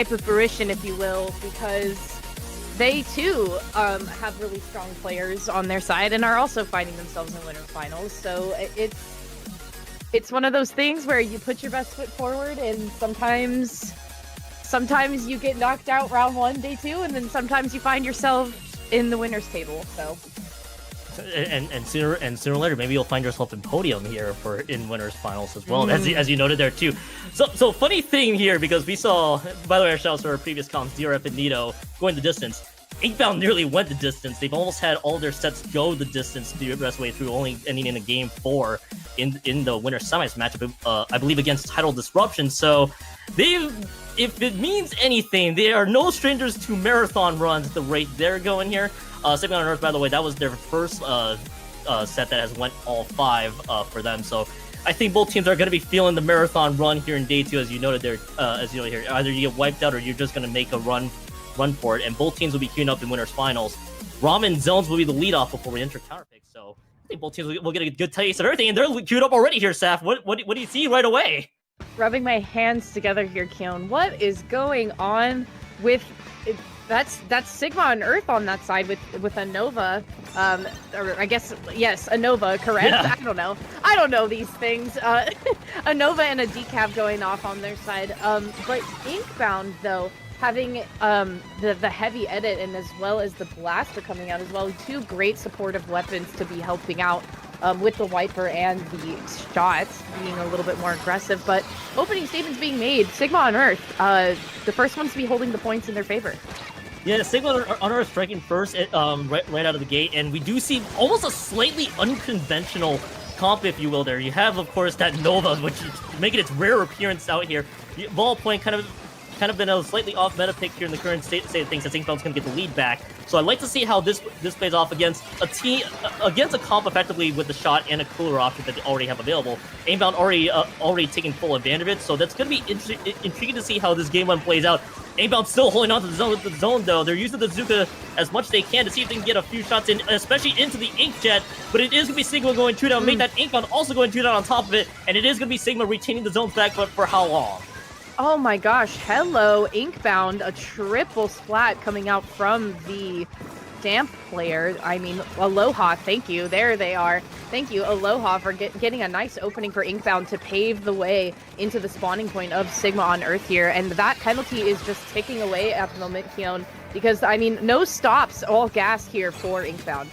type of fruition, if you will, because they too have really strong players on their side and are also finding themselves in winners finals. So it's one of those things where you put your best foot forward, and sometimes you get knocked out round 1, day 2, and then sometimes you find yourself in the winners table. So. And sooner or later, maybe you'll find yourself in podium here in winners finals as well, as you noted there too. So funny thing here, because we saw, by the way, our shoutouts to our previous comps, DRF and Nito going the distance. Inkbound nearly went the distance. They've almost had all their sets go the distance the rest of the way through, only ending in a game 4 in the winner semis matchup, I believe, against Title Disruption. So if it means anything, they are no strangers to marathon runs at the rate they're going here. Sigma on Earth, by the way, that was their first set that has went all 5 for them. So I think both teams are going to be feeling the marathon run here in day 2, as you noted there. As you know here, either you get wiped out or you're just going to make a run for it. And both teams will be queuing up in winners finals. Ramen Zones will be the leadoff before we enter counterpick. So I think both teams will get a good taste of everything. And they're queued up already here, Saf. What do you see right away? Rubbing my hands together here, Keon. What is going on with that's Sigma on Earth on that side with a Nova, or I guess, yes, a Nova, correct? Yeah. I don't know these things. A Nova and a Decaf going off on their side. But Inkbound, though, having the heavy edit and as well as the blaster coming out as well, 2 great supportive weapons to be helping out with the wiper and the shots being a little bit more aggressive. But opening statements being made, Sigma on Earth, the first ones to be holding the points in their favor. Yeah, Sigma on Earth striking first right out of the gate, and we do see almost a slightly unconventional comp, if you will, there. You have, of course, that Nova, which is making its rare appearance out here. Ballpoint kind of been a slightly off meta pick here in the current state of things, as Inkbound's going to get the lead back. So I'd like to see how this plays off against a comp effectively with the shot and a cooler option that they already have available. Inkbound already taking full advantage of it, so that's going to be intriguing to see how this game 1 plays out. Inkbound still holding on to the zone, though. They're using the Zuka as much as they can to see if they can get a few shots in, especially into the Inkjet. But it is going to be Sigma going 2 down, make that Inkbound also going 2 down on top of it, and it is going to be Sigma retaining the zones back, but for how long? Oh my gosh, hello, Inkbound, a triple splat coming out from the Damp player. I mean, Aloha, thank you. There they are. Thank you, Aloha, for getting a nice opening for Inkbound to pave the way into the spawning point of Sigma on Earth here. And that penalty is just ticking away at the moment, Keon, because, I mean, no stops, all gas here for Inkbound.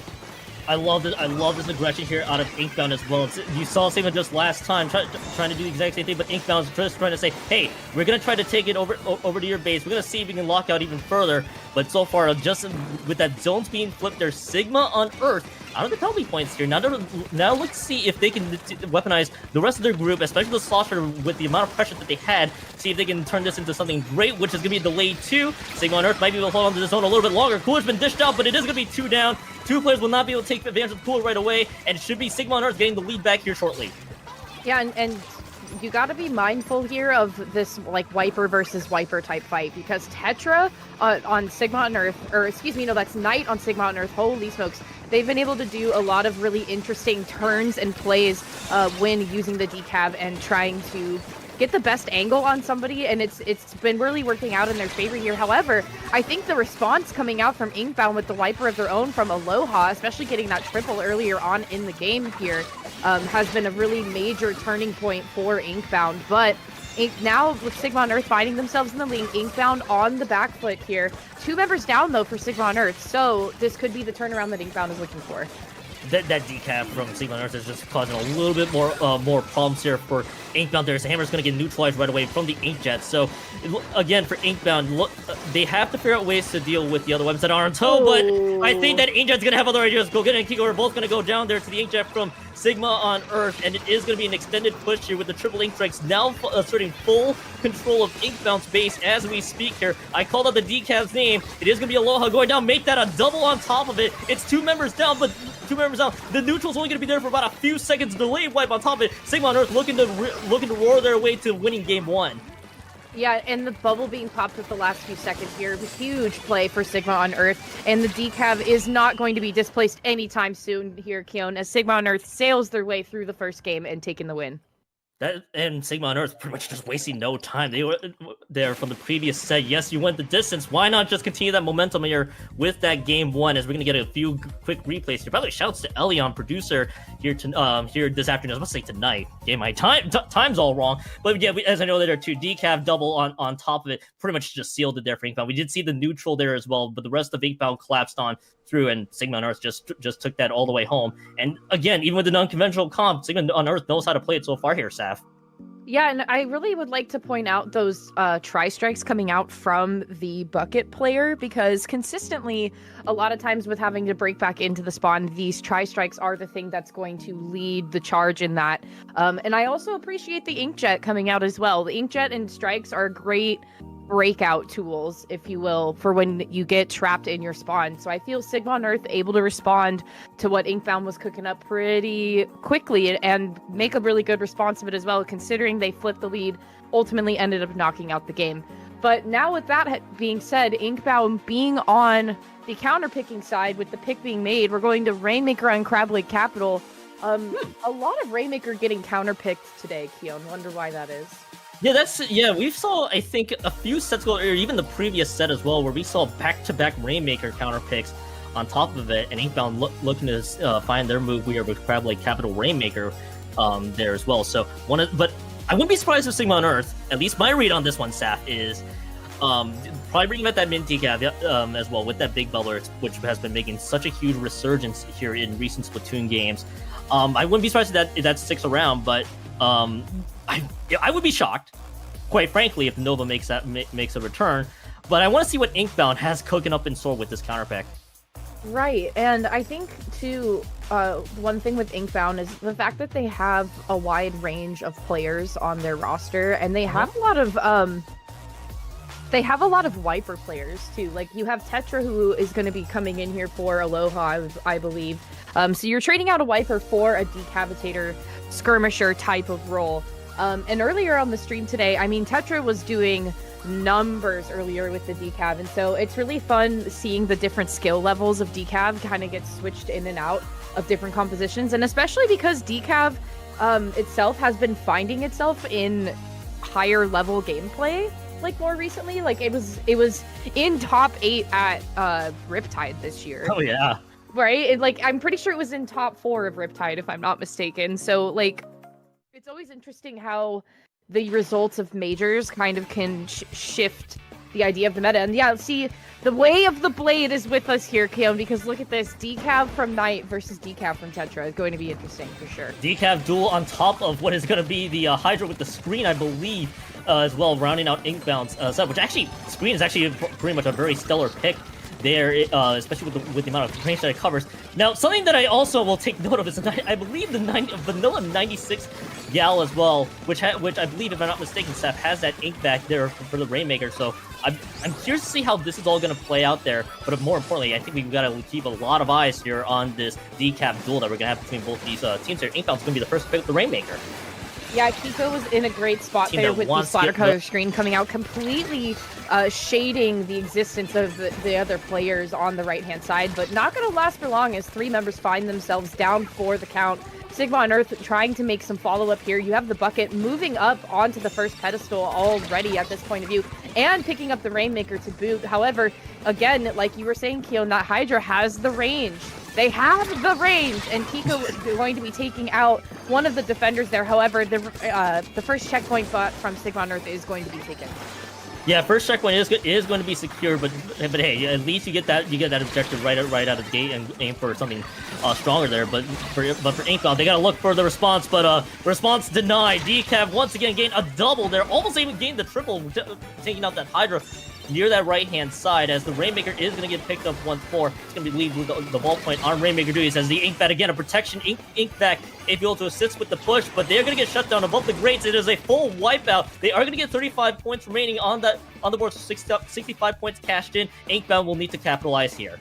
I love it. I love this aggression here out of Inkbound as well. You saw Sigma just last time trying to do the exact same thing, but Inkbound's just trying to say, hey, we're going to try to take it over to your base. We're going to see if we can lock out even further. But so far, just with that zones being flipped, there's Sigma on Earth out of the penalty points here. Now let's see if they can weaponize the rest of their group, especially the Slosher, with the amount of pressure that they had. See if they can turn this into something great, which is going to be a delayed 2. Sigma on Earth might be able to hold on to the zone a little bit longer. Cooler's been dished out, but it is going to be 2 down. 2 players will not be able to take advantage of Cooler right away, and it should be Sigma on Earth getting the lead back here shortly. Yeah, and you got to be mindful here of this, like, Wiper versus Wiper type fight, because Tetra on Sigma on Earth, or excuse me, no, that's Knight on Sigma on Earth, holy smokes. They've been able to do a lot of really interesting turns and plays when using the decab and trying to get the best angle on somebody, and it's been really working out in their favor here. However, I think the response coming out from Inkbound with the wiper of their own from Aloha, especially getting that triple earlier on in the game here, has been a really major turning point for Inkbound. But now with Sigma on Earth finding themselves in the lead, Inkbound on the back foot here. 2 members down, though, for Sigma on Earth, so this could be the turnaround that Inkbound is looking for. That decap from Sigma on Earth is just causing a little bit more problems here for Inkbound. There's Hammer's going to get neutralized right away from the Inkjet. So, again, for Inkbound, they have to figure out ways to deal with the other weapons that are on tow, but I think that Inkjet's going to have other ideas. Go get it, and Kiko are both going to go down there to the Inkjet from Sigma on Earth, and it is going to be an extended push here with the triple Ink Strikes now asserting full control of Inkbound's base as we speak here. I called out the decap's name. It is going to be Aloha going down, make that a double on top of it. It's 2 members down, but 2 members out. The neutral's only going to be there for about a few seconds. Delayed wipe on top of it. Sigma on Earth looking to roar their way to winning game 1. Yeah, and the bubble being popped with the last few seconds here. Huge play for Sigma on Earth, and the decav is not going to be displaced anytime soon here, Keon, as Sigma on Earth sails their way through the first game and taking the win. That and Sigma on Earth pretty much just wasting no time. They were there from the previous set. Yes, you went the distance. Why not just continue that momentum here with that game one? As we're gonna get a few quick replays here. By the way, shouts to Elion, producer here here this afternoon. I was gonna say tonight. Game my time's all wrong, but yeah, as I know there are two decaf double on top of it. Pretty much just sealed it there for Inkbound. We did see the neutral there as well, but the rest of Inkbound collapsed on through, and Sigma on Earth just took that all the way home. And again, even with the non-conventional comp, Sigma on Earth knows how to play it so far here, Saf. Yeah, and I really would like to point out those tri-strikes coming out from the bucket player, because consistently, a lot of times with having to break back into the spawn, these tri-strikes are the thing that's going to lead the charge in that. And I also appreciate the Inkjet coming out as well. The Inkjet and strikes are great breakout tools, if you will, for when you get trapped in your spawn. So I feel Sigma on Earth able to respond to what Inkbound was cooking up pretty quickly and make a really good response of it as well, considering they flipped the lead, ultimately ended up knocking out the game. But now with that being said, Inkbound being on the counter-picking side with the pick being made, we're going to Rainmaker on Crab Lake Capital. A lot of Rainmaker getting counter-picked today, Keon. Wonder why that is. Yeah, we saw, I think, a few sets ago, or even the previous set as well, where we saw back-to-back Rainmaker counter picks on top of it, and Inkbound looking to find their move here with Crab Lake Capital Rainmaker there as well. So but I wouldn't be surprised if Sigma on Earth, at least my read on this one, Saf, is probably bringing back that Mint decaf as well with that Big Bubbler, which has been making such a huge resurgence here in recent Splatoon games. I wouldn't be surprised if that sticks around, but I would be shocked, quite frankly, if Nova makes a return. But I want to see what Inkbound has cooking up in store with this counter pick. Right, and I think too, one thing with Inkbound is the fact that they have a wide range of players on their roster, and they have a lot of wiper players too. Like you have Tetra, who is going to be coming in here for Aloha, I believe. So you're trading out a wiper for a decapitator skirmisher type of role. And earlier on the stream today, I mean, Tetra was doing numbers earlier with the decav, and so it's really fun seeing the different skill levels of decav kind of get switched in and out of different compositions, and especially because decav itself has been finding itself in higher level gameplay, like more recently. Like it was in top 8 at Riptide this year. Oh yeah. Right? I'm pretty sure it was in top 4 of Riptide, if I'm not mistaken. So like, it's always interesting how the results of majors kind of can shift the idea of the meta. And yeah, see, the way of the blade is with us here, Keon, because look at this. Decav from Knight versus Decav from Tetra is going to be interesting for sure. Decav duel on top of what is going to be the Hydra with the screen, I believe, as well, rounding out Inkbound's set, which actually, screen is actually pretty much a very stellar pick there, especially with the amount of range that it covers. Now, something that I also will take note of is I believe the Vanilla 96 Gal as well, which I believe, if I'm not mistaken, Seth, has that ink back there for the Rainmaker. So I'm curious to see how this is all going to play out there. But more importantly, I think we've got to keep a lot of eyes here on this decap duel that we're going to have between both these teams here. Inkbound's going to be the first to pick up the Rainmaker. Yeah, Kiko was in a great spot there with the splatter color screen coming out, completely shading the existence of the other players on the right-hand side, but not going to last for long as 3 members find themselves down for the count. Sigma on Earth trying to make some follow-up here. You have the bucket moving up onto the first pedestal already at this point of view, and picking up the Rainmaker to boot. However, again, like you were saying, Keon, that Hydra has the range. They have the range, and Kiko is going to be taking out one of the defenders there. However, the first checkpoint from Sigma on Earth is going to be taken. Yeah, first checkpoint is going to be secure, but hey, at least you get that objective right out of the gate and aim for something stronger there. But for Inkbound, they gotta look for the response, but response denied. Decav once again gained a double there, almost even gained the triple, taking out that Hydra near that right-hand side, as the Rainmaker is going to get picked up once more. It's going to be lead with the ball point on Rainmaker duties as the Inkbat again, a protection Ink back, if you will, to assist with the push, but they're going to get shut down above the grates. It is a full wipeout. They are going to get 35 points remaining on the board, so 65 points cashed in. Inkbound will need to capitalize here.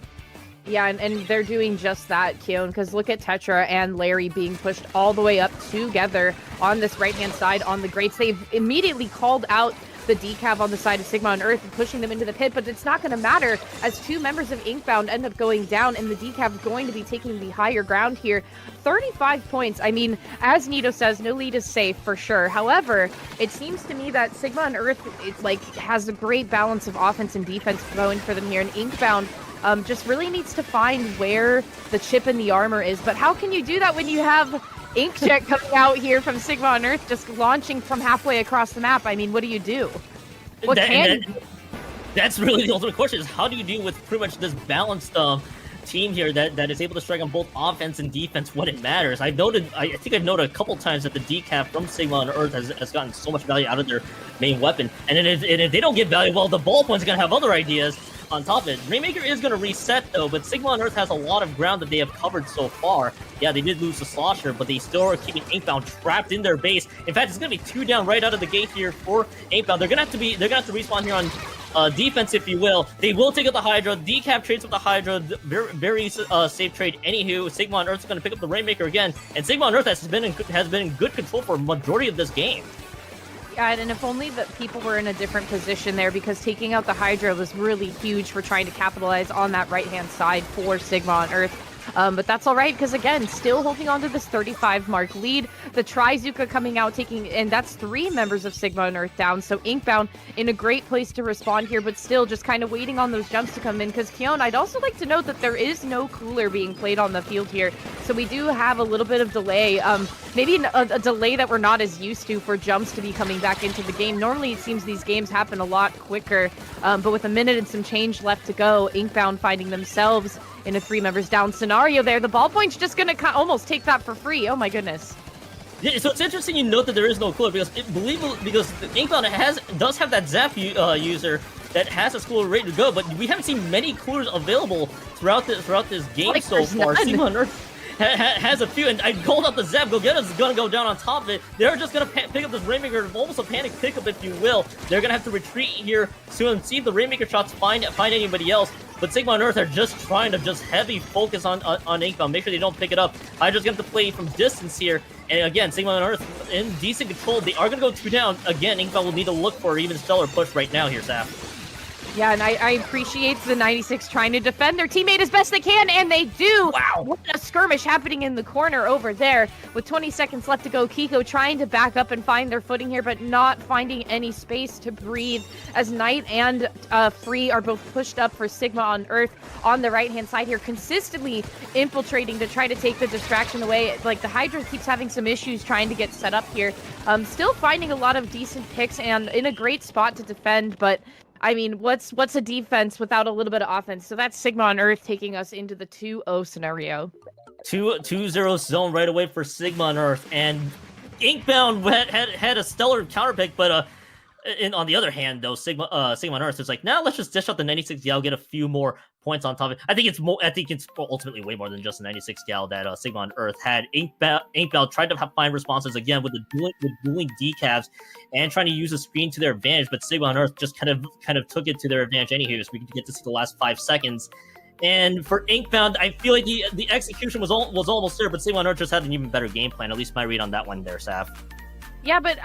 Yeah, and they're doing just that, Keon, because look at Tetra and Larry being pushed all the way up together on this right-hand side on the grates. They've immediately called out the decav on the side of Sigma and Earth and pushing them into the pit, but it's not going to matter as 2 members of Inkbound end up going down, and the decav is going to be taking the higher ground here. 35 points. I mean, as Nito says, no lead is safe for sure. However, it seems to me that Sigma and Earth has a great balance of offense and defense going for them here, and Inkbound just really needs to find where the chip in the armor is. But how can you do that when you have Inkjet coming out here from Sigma on Earth, just launching from halfway across the map? I mean, what do you do? That's really the ultimate question, is how do you deal with pretty much this balanced team here that is able to strike on both offense and defense when it matters. I think I've noted a couple times that the decap from Sigma on Earth has gotten so much value out of their main weapon. And if they don't get value, well, the ballpoint's going to have other ideas on top of it. Rainmaker is going to reset, though, but Sigma on Earth has a lot of ground that they have covered so far. Yeah, they did lose the Slosher, but they still are keeping Inkbound trapped in their base. In fact, it's going to be 2 down right out of the gate here for Inkbound. They're going to have to respawn here on defense, if you will. They will take out the Hydra. Decap trades with the Hydra. Very safe trade. Anywho, Sigma on Earth is going to pick up the Rainmaker again, and Sigma on Earth has been in good control for a majority of this game. Yeah, and if only that people were in a different position there, because taking out the Hydra was really huge for trying to capitalize on that right-hand side for Sigma on Earth. But that's all right, because again, still holding on to this 35 mark lead. The Trizuka coming out, and that's 3 members of Sigma and Earth down. So Inkbound in a great place to respond here, but still just kind of waiting on those jumps to come in. Because Keon, I'd also like to note that there is no cooler being played on the field here. So we do have a little bit of delay. Maybe a delay that we're not as used to for jumps to be coming back into the game. Normally it seems these games happen a lot quicker. But with a minute and some change left to go, Inkbound finding themselves in a 3 members down scenario there. The ballpoint's just going to almost take that for free. Oh my goodness. Yeah, so it's interesting you note that there is no cooler, because Inkbound does have that Zap user that has a cooler ready to go, but we haven't seen many coolers available throughout this game so far. Sigma on Earth has a few, and I called out the Zap. Is gonna go down on top of it. They're just gonna pick up this Rainmaker, almost a panic pickup, if you will. They're gonna have to retreat here soon and see if the Rainmaker shots find anybody else. But Sigma on Earth are just trying to heavy focus on Inkbound, make sure they don't pick it up. Hydra's gonna have to play from distance here. And again, Sigma on Earth in decent control. They are gonna go 2 down. Again, Inkbound will need to look for an even stellar push right now here, Saf. Yeah, and I appreciate the 96 trying to defend their teammate as best they can, and they do! Wow! What a skirmish happening in the corner over there. With 20 seconds left to go, Kiko trying to back up and find their footing here, but not finding any space to breathe, as Knight and Free are both pushed up for Sigma on Earth on the right-hand side here, consistently infiltrating to try to take the distraction away. Like, the Hydra keeps having some issues trying to get set up here. Still finding a lot of decent picks and in a great spot to defend, but I mean, what's a defense without a little bit of offense? So that's Sigma on Earth taking us into the 2-0 scenario. 2-0 zone right away for Sigma on Earth, and Inkbound had a stellar counter pick, but on the other hand, though, Sigma on Earth is like, now let's just dish out the 96 Gal, get a few more points on top of it. I think it's ultimately way more than just the 96 Gal that Sigma on Earth had. Inkbound tried to find responses again with dueling decavs and trying to use the screen to their advantage, but Sigma on Earth just kind of took it to their advantage anywho, so we can get to see the last 5 seconds. And for Inkbound, I feel like the execution was almost there, but Sigma on Earth just had an even better game plan. At least my read on that one there, Saf. Yeah, but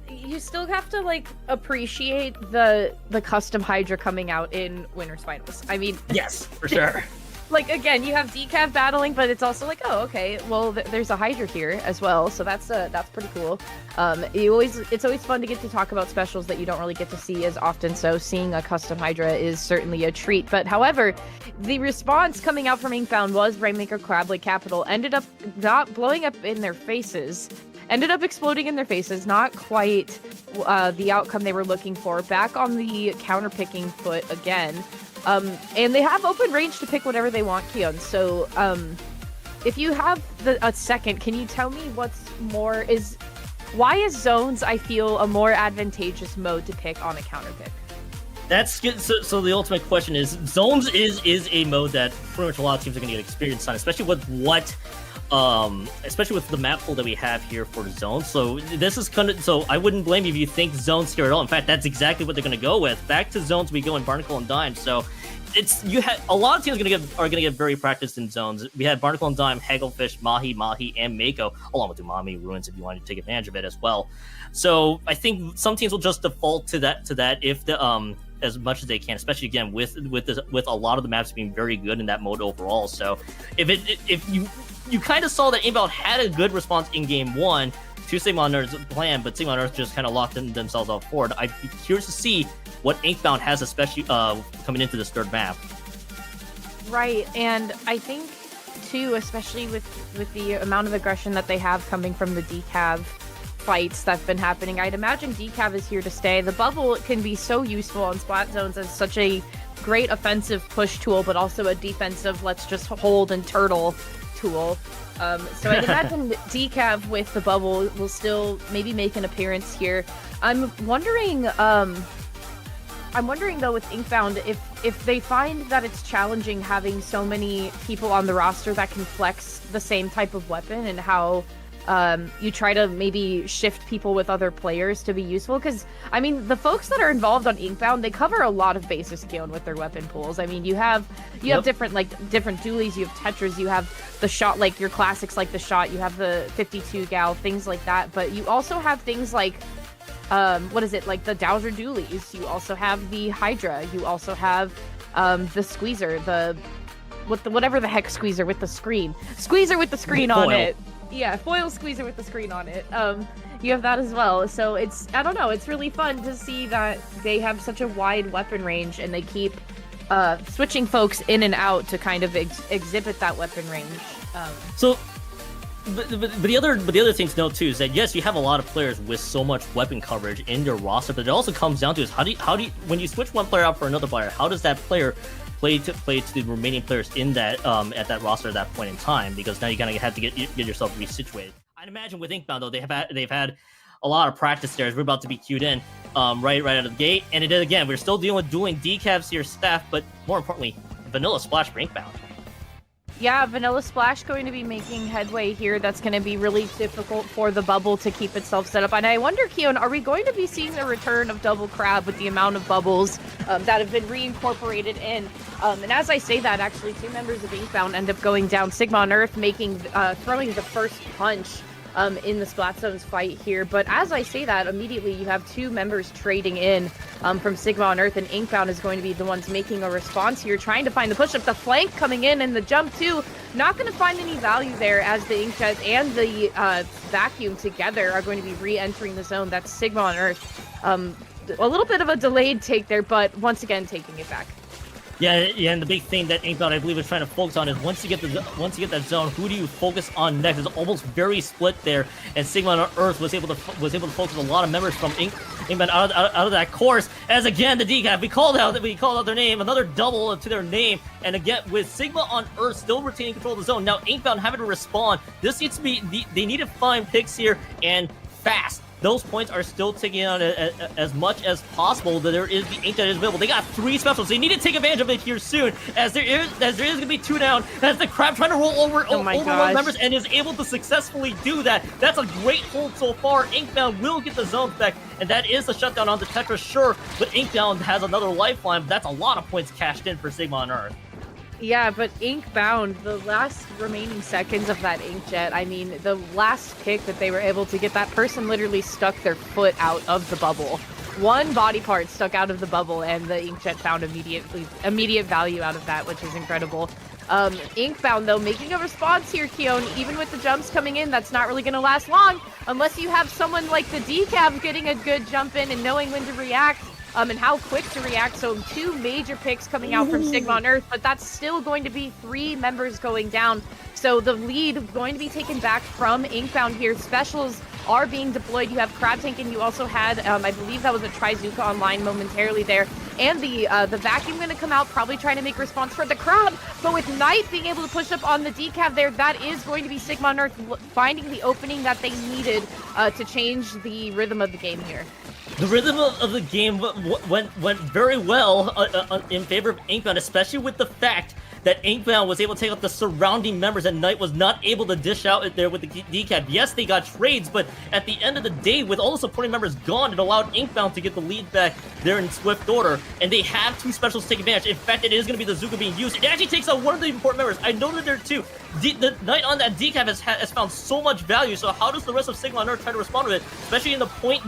you still have to, like, appreciate the custom Hydra coming out in Winners Finals. I mean, yes, for sure. Like, again, you have Decav battling, but it's also like, oh, okay, well, there's a Hydra here as well, so that's pretty cool. It's always fun to get to talk about specials that you don't really get to see as often, so seeing a custom Hydra is certainly a treat. But however, the response coming out from Inkbound was Rainmaker Crab Capital ended up not blowing up in their faces. Ended up exploding in their faces, not quite the outcome they were looking for. Back on the counter-picking foot again. And they have open range to pick whatever they want, Keon. So if you have a second, can you tell me why is zones, I feel, a more advantageous mode to pick on a counter-pick? That's good. So the ultimate question is, zones is a mode that pretty much a lot of teams are going to get experience on, especially with especially with the map pool that we have here for zones. So this is so I wouldn't blame you if you think zones here at all. In fact, that's exactly what they're going to go with. Back to zones we go in Barnacle and Dime. So you had a lot of teams are gonna get very practiced in zones. We had Barnacle and Dime, Hagglefish, Mahi, and Mako, along with Umami Ruins if you wanted to take advantage of it as well. So I think some teams will just default to that if the as much as they can, especially again with a lot of the maps being very good in that mode overall. So if you kind of saw that Inkbound had a good response in game 1 to Sigma on Earth's plan, but Sigma on Earth just kind of locked themselves off forward. I'd be curious to see what Inkbound has, especially coming into this third map. Right, and I think too, especially with the amount of aggression that they have coming from the decav fights that's been happening, I'd imagine decav is here to stay. The bubble can be so useful on splat zones as such a great offensive push tool, but also a defensive let's just hold and turtle tool. So I'd imagine decav with the bubble will still maybe make an appearance here. I'm wondering though with Inkbound if they find that it's challenging having so many people on the roster that can flex the same type of weapon, and how you try to maybe shift people with other players to be useful. Because I mean, the folks that are involved on Inkbound, they cover a lot of bases, Keon, with their weapon pools. I mean, you have different dualies, you have tetras, you have the shot, like your classics like the shot, you have the 52 gal, things like that. But you also have things like like the Dowser dualies. You also have the Hydra. You also have the Squeezer, whatever the heck Squeezer with the screen on it. Yeah, foil Squeezer with the screen on it. You have that as well. So I don't know, it's really fun to see that they have such a wide weapon range, and they keep switching folks in and out to kind of exhibit that weapon range. But the other thing to note too is that yes, you have a lot of players with so much weapon coverage in their roster, but it also comes down to is how do you when you switch one player out for another player, how does that player play to the remaining players in that at that roster at that point in time? Because now you kind of have to get yourself resituated. I'd imagine with Inkbound though, they've had a lot of practice there as we're about to be queued in right out of the gate, and again we're still dealing with dueling decavs here staff, but more importantly, Vanilla Splash for Inkbound. Yeah, Vanilla Splash going to be making headway here. That's going to be really difficult for the bubble to keep itself set up. And I wonder, Keon, are we going to be seeing a return of Double Crab with the amount of bubbles that have been reincorporated in? And as I say that, actually, 2 members of Inkbound end up going down. Sigma on Earth throwing the first punch in the Splat Zones fight here. But as I say that, immediately you have 2 members trading in from Sigma on Earth, and Inkbound is going to be the ones making a response here, trying to find the push-up. The flank coming in and the jump too, not going to find any value there, as the Inkjet and the Vacuum together are going to be re-entering the zone. That's Sigma on Earth. A little bit of a delayed take there, but once again taking it back. Yeah, and the big thing that Inkbound, I believe, is trying to focus on is once you get that zone, who do you focus on next? It's almost very split there, and Sigma on Earth was able to focus a lot of members from Inkbound out of that course. As again, the decaf, we called out their name, another double to their name, and again with Sigma on Earth still retaining control of the zone. Now Inkbound having to respond. This needs to be they need to find picks here and fast. Those points are still ticking on as much as possible. That there is the ink that is available. They got 3 specials. They need to take advantage of it here soon, as there is going to be 2 down. As the Crab trying to roll over one members and is able to successfully do that. That's a great hold so far. Inkbound will get the zone back, and that is the shutdown on the Tetra, sure. But Inkbound has another lifeline. But that's a lot of points cashed in for Sigma on Earth. Yeah, but Inkbound, the last remaining seconds of that Inkjet, I mean, the last pick that they were able to get, that person literally stuck their foot out of the bubble. One body part stuck out of the bubble, and the Inkjet found immediate value out of that, which is incredible. Inkbound, though, making a response here, Keon, even with the jumps coming in, that's not really going to last long, unless you have someone like the decav getting a good jump in and knowing when to react. And how quick to react. So 2 major picks coming out from Sigma on Earth, but that's still going to be 3 members going down. So the lead going to be taken back from Inkbound here. Specials are being deployed. You have Crab Tank, and you also had, I believe that was a Trizuka online momentarily there. And the Vacuum going to come out, probably trying to make response for the Crab. But with Knight being able to push up on the decav there, that is going to be Sigma on Earth finding the opening that they needed to change the rhythm of the game here. The rhythm of the game went very well in favor of Inkbound, especially with the fact that Inkbound was able to take out the surrounding members, and Knight was not able to dish out it there with the decap. Yes, they got trades, but at the end of the day, with all the supporting members gone, it allowed Inkbound to get the lead back there in swift order, and they have 2 specials to take advantage. In fact, it is going to be the Zuka being used. It actually takes out one of the important members. I noted there too. The Knight on that decap has found so much value, so how does the rest of Sigma on Earth try to respond to it, especially in the point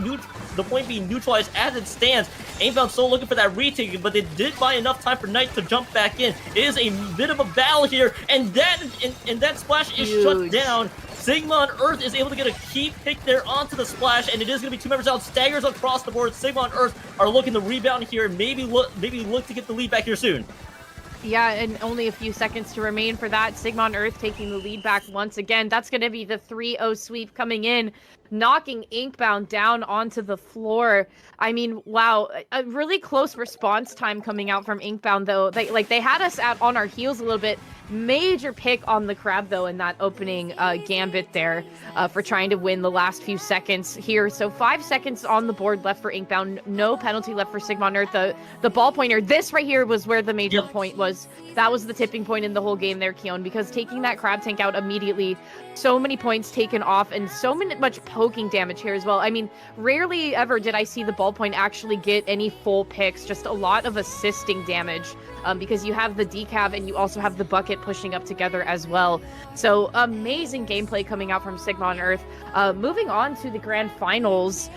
being neutralized as it stands? Inkbound still looking for that retake, but they did buy enough time for Knight to jump back in. It is a bit of a battle here, and that splash is shut down. Sigma on Earth is able to get a key pick there onto the splash, and it is going to be 2 members out. Staggers across the board. Sigma on Earth are looking to rebound here, and maybe look to get the lead back here soon. Yeah, and only a few seconds to remain for that. Sigma on Earth taking the lead back once again. That's going to be the 3-0 sweep coming in, knocking Inkbound down onto the floor. I mean, wow, a really close response time coming out from Inkbound, though. They had us on our heels a little bit. Major pick on the crab, though, in that opening gambit there for trying to win the last few seconds here. So 5 seconds on the board left for Inkbound. No penalty left for Sigma on Earth. The ball pointer, this right here was where the major point was. That was the tipping point in the whole game there, Keon, because taking that crab tank out immediately, so many points taken off and so much poking damage here as well. I mean, rarely ever did I see the ballpoint actually get any full picks, just a lot of assisting damage. Because you have the decap and you also have the bucket pushing up together as well. So amazing gameplay coming out from Sigma on Earth. Moving on to the grand finals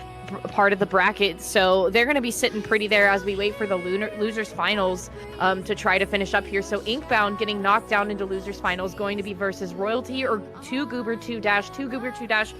part of the bracket. So they're going to be sitting pretty there as we wait for the losers finals to try to finish up here. So Inkbound getting knocked down into losers finals, going to be versus Royalty or 2Goober 2-, 2Goober 2-,